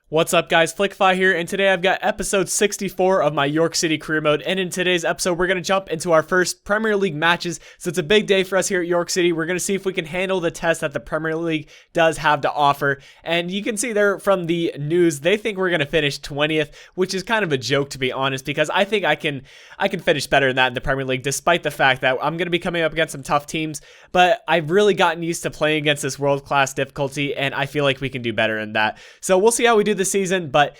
What's up guys, Flickify here, and today I've got episode 64 of my York City career mode, and in today's episode we're going to jump into our first Premier League matches. So it's a big day for us here at York City. We're going to see if we can handle the test that the Premier League does have to offer, and you can see there from the news, they think we're going to finish 20th, which is kind of a joke to be honest, because I think I can finish better than that in the Premier League, despite the fact that I'm going to be coming up against some tough teams, but I've really gotten used to playing against this world-class difficulty, and I feel like we can do better than that. So we'll see how we do this season, but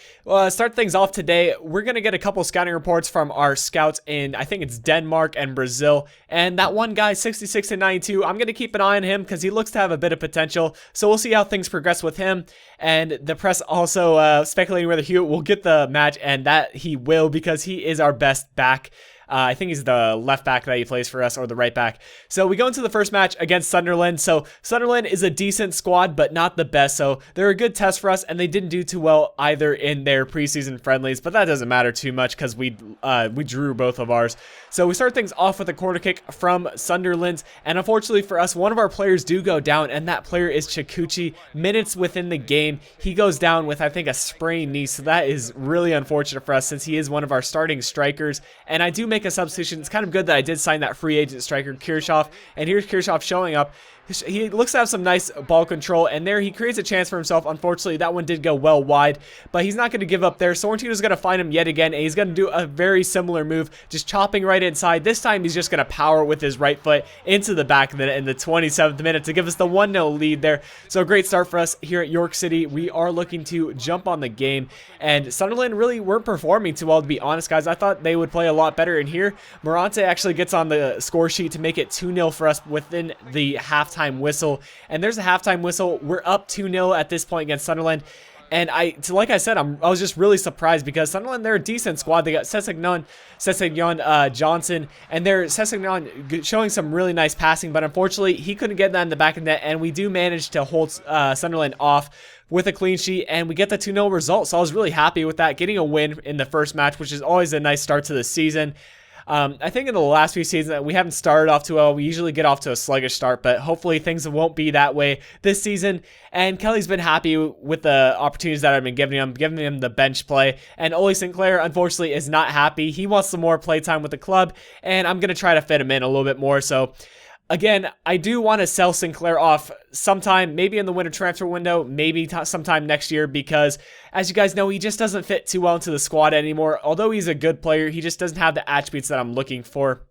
start things off today. We're going to get a couple scouting reports from our scouts in, I think it's Denmark and Brazil, and that one guy, 66 and 92, I'm going to keep an eye on him because he looks to have a bit of potential, so we'll see how things progress with him. And the press also speculating whether Hewitt will get the match, and that he will because he is our best back. I think he's the left back that he plays for us, or the right back. So we go into the first match against Sunderland. So Sunderland is a decent squad, but not the best. So they're a good test for us, and they didn't do too well either in their preseason friendlies. But that doesn't matter too much because we drew both of ours. So we start things off with a corner kick from Sunderland, and unfortunately for us, one of our players do go down, and that player is Chikuchi. Minutes within the game, he goes down with, I think, a sprained knee. So that is really unfortunate for us since he is one of our starting strikers, and I do make a substitution. It's kind of good that I did sign that free agent striker Kirchhoff, and here's Kirchhoff showing up. He looks to have some nice ball control, and there he creates a chance for himself. Unfortunately, that one did go well wide, but he's not going to give up there. Sorrentino's going to find him yet again, and he's going to do a very similar move, just chopping right inside. This time, he's just going to power with his right foot into the back of the net in the 27th minute to give us the 1-0 lead there. So a great start for us here at York City. We are looking to jump on the game, and Sunderland really weren't performing too well, to be honest, guys. I thought they would play a lot better in here. Morante actually gets on the score sheet to make it 2-0 for us within the halftime whistle, and there's a halftime whistle. We're up 2-0 at this point against Sunderland, and like I said, I was just really surprised because Sunderland, they're a decent squad. They got Sessegnon, Johnson, and they're Sessegnon showing some really nice passing, but unfortunately he couldn't get that in the back of the net, and we do manage to hold Sunderland off with a clean sheet, and we get the 2-0 result. So I was really happy with that, getting a win in the first match, which is always a nice start to the season. I think in the last few seasons we haven't started off too well. We usually get off to a sluggish start, but hopefully things won't be that way this season. And Kelly's been happy with the opportunities that I've been giving him the bench play. And Ole Sinclair, unfortunately, is not happy. He wants some more play time with the club, and I'm going to try to fit him in a little bit more. So again, I do want to sell Sinclair off sometime, maybe in the winter transfer window, maybe sometime next year, because as you guys know, he just doesn't fit too well into the squad anymore. Although he's a good player, he just doesn't have the attributes that I'm looking for.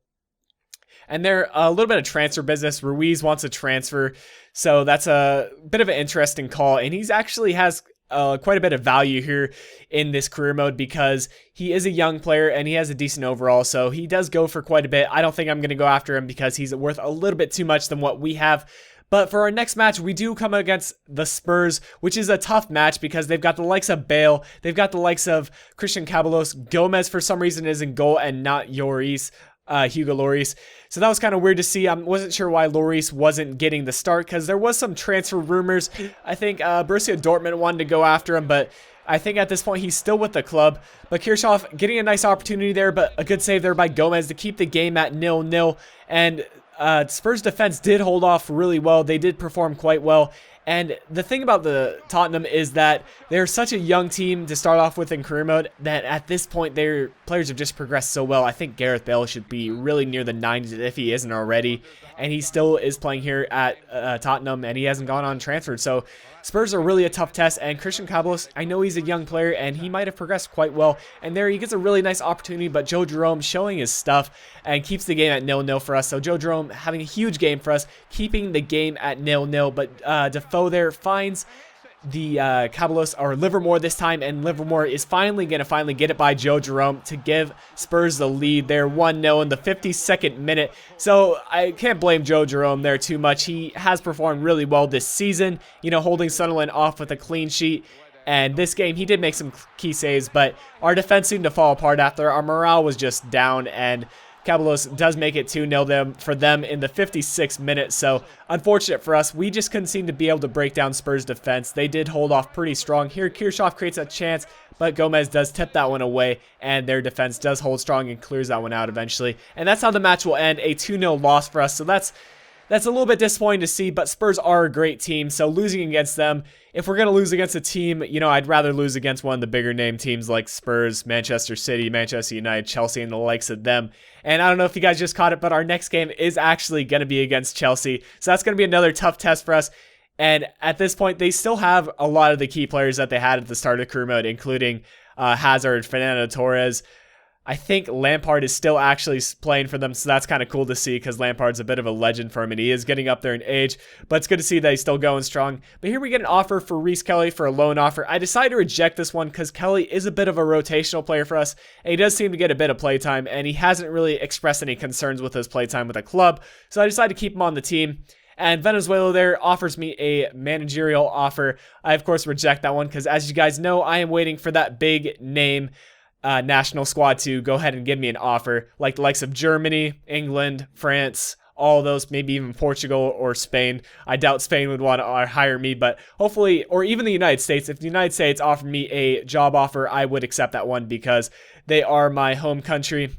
And they're a little bit of transfer business. Ruiz wants a transfer, so that's a bit of an interesting call, and he's actually has quite a bit of value here in this career mode because he is a young player and he has a decent overall, so he does go for quite a bit. I don't think I'm going to go after him because he's worth a little bit too much than what we have. But for our next match, we do come against the Spurs, which is a tough match because they've got the likes of Bale, they've got the likes of Christian Caballos. Gomez for some reason is in goal and not Hugo Lloris. So that was kind of weird to see. I wasn't sure why Lloris wasn't getting the start because there was some transfer rumors. I think Borussia Dortmund wanted to go after him, but I think at this point he's still with the club. But Kirchhoff getting a nice opportunity there, but a good save there by Gomez to keep the game at 0-0. And Spurs defense did hold off really well. They did perform quite well. And the thing about the Tottenham is that they're such a young team to start off with in career mode that at this point their players have just progressed so well. I think Gareth Bale should be really near the 90s if he isn't already. And he still is playing here at Tottenham, and he hasn't gone on transfer. So Spurs are really a tough test, and Christian Caballos, I know he's a young player, and he might have progressed quite well. And there he gets a really nice opportunity, but Joe Jerome showing his stuff and keeps the game at 0-0 for us. So Joe Jerome having a huge game for us, keeping the game at 0-0, but Defoe there finds the Caballos or Livermore this time, and Livermore is finally going to get it by Joe Jerome to give Spurs the lead there 1-0 in the 52nd minute. So I can't blame Joe Jerome there too much. He has performed really well this season, you know, holding Sunderland off with a clean sheet. And this game, he did make some key saves, but our defense seemed to fall apart after. Our morale was just down, and Caballos does make it 2-0 for them in the 56th minute, so unfortunate for us. We just couldn't seem to be able to break down Spurs' defense. They did hold off pretty strong. Here, Kirchhoff creates a chance, but Gomez does tip that one away, and their defense does hold strong and clears that one out eventually. And that's how the match will end, a 2-0 loss for us, so that's that's a little bit disappointing to see, but Spurs are a great team, so losing against them, if we're going to lose against a team, you know, I'd rather lose against one of the bigger name teams like Spurs, Manchester City, Manchester United, Chelsea, and the likes of them. And I don't know if you guys just caught it, but our next game is actually going to be against Chelsea, so that's going to be another tough test for us. And at this point, they still have a lot of the key players that they had at the start of career mode, including Hazard, Fernando Torres. I think Lampard is still actually playing for them, so that's kind of cool to see because Lampard's a bit of a legend for him, and he is getting up there in age, but it's good to see that he's still going strong. But here we get an offer for Reece Kelly for a loan offer. I decided to reject this one because Kelly is a bit of a rotational player for us, and he does seem to get a bit of playtime, and he hasn't really expressed any concerns with his playtime with the club, so I decided to keep him on the team. And Venezuela there offers me a managerial offer. I, of course, reject that one because, as you guys know, I am waiting for that big name national squad to go ahead and give me an offer, like the likes of Germany, England, France, all those, maybe even Portugal or Spain. I doubt Spain would want to hire me, but hopefully, or even the United States. If the United States offered me a job offer, I would accept that one because they are my home country.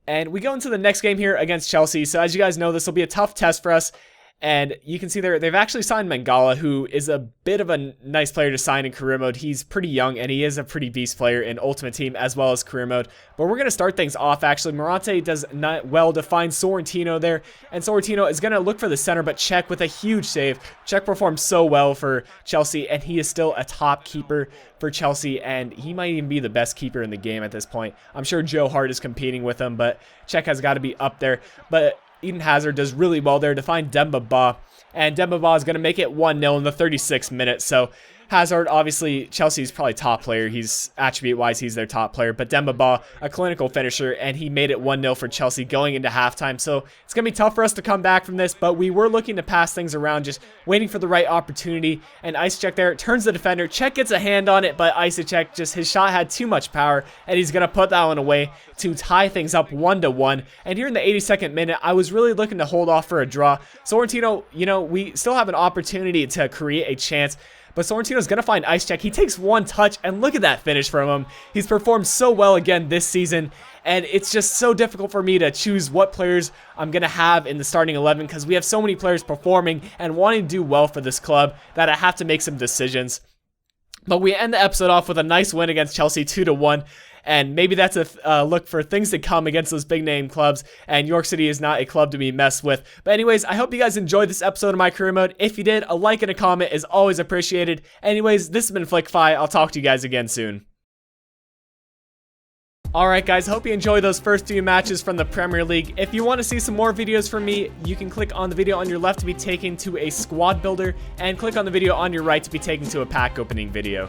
And we go into the next game here against Chelsea. So as you guys know, this will be a tough test for us. And you can see there, they've actually signed Mangala, who is a bit of a nice player to sign in career mode. He's pretty young, and he is a pretty beast player in Ultimate Team as well as career mode. But we're going to start things off, actually. Morante does not well to find Sorrentino there, and Sorrentino is going to look for the center, but Cech with a huge save. Cech performed so well for Chelsea, and he is still a top keeper for Chelsea, and he might even be the best keeper in the game at this point. I'm sure Joe Hart is competing with him, but Cech has got to be up there. But Eden Hazard does really well there to find Demba Ba, and Demba Ba is going to make it 1-0 in the 36th minute. So Hazard, obviously, Chelsea's probably top player. He's attribute-wise, he's their top player. But Demba Ba, a clinical finisher, and he made it 1-0 for Chelsea going into halftime. So it's going to be tough for us to come back from this, but we were looking to pass things around, just waiting for the right opportunity. And Cech there turns the defender. Cech gets a hand on it, but Cech, just his shot had too much power, and he's going to put that one away to tie things up 1-1. And here in the 82nd minute, I was really looking to hold off for a draw. Sorrentino, you know, we still have an opportunity to create a chance, but Sorrentino's going to find Cech. He takes one touch, and look at that finish from him. He's performed so well again this season, and it's just so difficult for me to choose what players I'm going to have in the starting 11 because we have so many players performing and wanting to do well for this club that I have to make some decisions. But we end the episode off with a nice win against Chelsea 2-1. And maybe that's a look for things to come against those big name clubs. And York City is not a club to be messed with. But anyways, I hope you guys enjoyed this episode of my career mode. If you did, a like and a comment is always appreciated. Anyways, this has been FlickFi. I'll talk to you guys again soon. Alright guys, hope you enjoyed those first few matches from the Premier League. If you want to see some more videos from me, you can click on the video on your left to be taken to a squad builder, and click on the video on your right to be taken to a pack opening video.